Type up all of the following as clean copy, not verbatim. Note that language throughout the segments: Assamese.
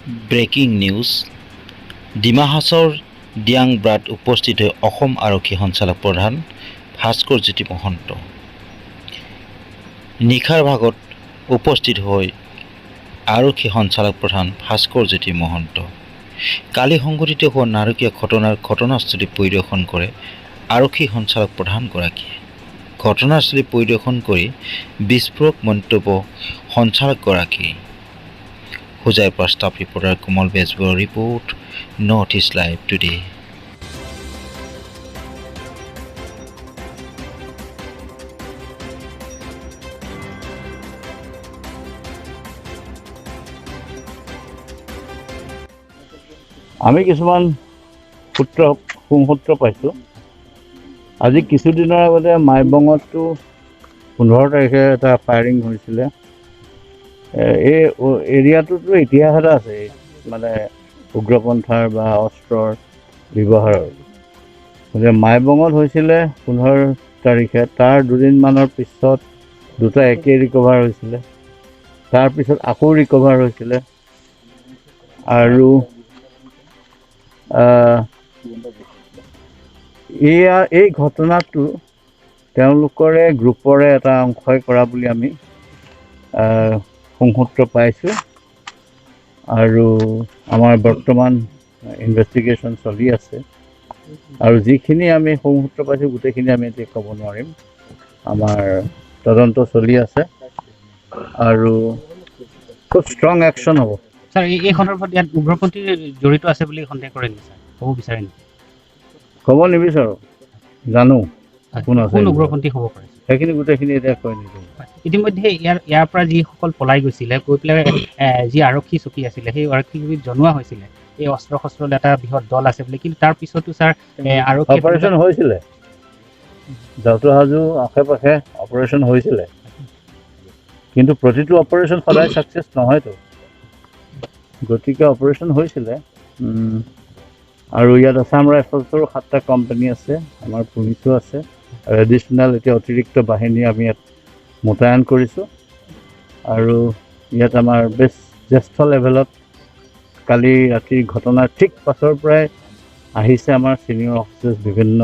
ব্ৰেকিং নিউজ ডিমা হাছাওৰ দিয়াংব্ৰাত উপস্থিত হৈ অসম আৰক্ষী সঞ্চালক প্ৰধান ভাস্কৰ জ্যোতি মহন্ত নিশাৰ ভাগত উপস্থিত হৈ আৰক্ষী সঞ্চালক প্ৰধান ভাস্কৰ জ্যোতি মহন্ত কালি সংঘটিত হোৱা নাৰকীয় ঘটনাৰ ঘটনাস্থলী পৰিদৰ্শন কৰে আৰক্ষী সঞ্চালক প্ৰধানগৰাকীয়ে ঘটনাস্থলী পৰিদৰ্শন কৰি বিস্ফোৰক মন্তব্য সঞ্চালকগৰাকীয়ে হোজাইৰ পৰা ষ্টাফ ৰিপৰ্টাৰ কোমল বেজবৰুৱাৰ report north east live today. আমি কিছুমান সূত্ৰ পাইছোঁ। আজি কিছুদিনৰ আগতে মাইবঙতো 15 তাৰিখে এটা ফায়াৰিং হৈছিলে। এই এৰিয়াটোতো ইতিহাস এটা আছে, মানে উগ্ৰপন্থাৰ বা অস্ত্ৰৰ ব্যৱহাৰৰ। গতিকে মাইবঙত হৈছিলে 15 তাৰিখে, তাৰ দুদিনমানৰ পিছত দুটা একেই ৰিকভাৰ হৈছিলে, তাৰপিছত আকৌ ৰিকভাৰ হৈছিলে। আৰু এই ঘটনাটো তেওঁলোকৰে গ্ৰুপৰে এটা অংশই কৰা বুলি আমি সংসূত্ৰ পাইছোঁ। আৰু আমাৰ বৰ্তমান ইনভেষ্টিগেশ্যন চলি আছে, আৰু যিখিনি আমি সংসূত্ৰ পাইছোঁ গোটেইখিনি আমি এতিয়া ক'ব নোৱাৰিম। আমাৰ তদন্ত চলি আছে আৰু খুব ষ্ট্ৰং একশ্যন হ'ব। ছাৰ, এই সন্দৰ্ভত ইয়াত উগ্ৰপন্থী জড়িত আছে বুলি সন্দেহ কৰে নেকি ছাৰ? ক'ব বিচাৰে নেকি? ক'ব নিবিচাৰোঁ, জানো কোন আছে, কোন উগ্ৰপন্থী হ'ব পাৰে সেইখিনি গোটেইখিনি এতিয়া কৈ নিদিওঁ। ইতিমধ্যে ইয়াৰ পৰা যিসকল পলাই গৈছিলে, গৈ পেলাই যি আৰক্ষী চকী আছিলে সেই আৰক্ষী চকীত জনোৱা হৈছিলে এই অস্ত্ৰ শস্ত্ৰৰ এটা বৃহৎ দল আছে বুলি, কিন্তু তাৰ পিছতো ছাৰ আৰক্ষী অপাৰেশ্যন হৈছিলে, জতুহাজু আশে পাশে অপাৰেশ্যন হৈছিলে, কিন্তু প্ৰতিটো অপাৰেশ্যন সদায় ছাকচেছ নহয়তো। গতিকে অপাৰেশ্যন হৈছিলে। আৰু ইয়াত আছাম ৰাইফলছৰো 7টা কোম্পানী আছে, আমাৰ পুলিচো আছে, আৰু এডিশ্যনেল এতিয়া অতিৰিক্ত বাহিনী আমি ইয়াত মোতায়েন কৰিছোঁ। আৰু ইয়াত আমাৰ বেছ জ্যেষ্ঠ লেভেলত কালি ৰাতিৰ ঘটনাৰ ঠিক পাছৰ পৰাই আহিছে আমাৰ ছিনিয়ৰ অফিচাৰ্ছ বিভিন্ন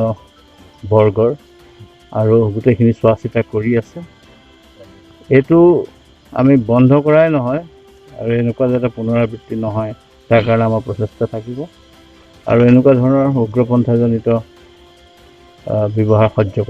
বৰ্গৰ, আৰু গোটেইখিনি চোৱা চিতা কৰি আছে। এইটো আমি বন্ধ কৰাই নহয়, আৰু এনেকুৱা যাতে পুনৰাবৃত্তি নহয় তাৰ কাৰণে আমাৰ প্ৰচেষ্টা থাকিব, আৰু এনেকুৱা ধৰণৰ উগ্ৰপন্থাজনিত ব্যৱহাৰ সহ্য কৰা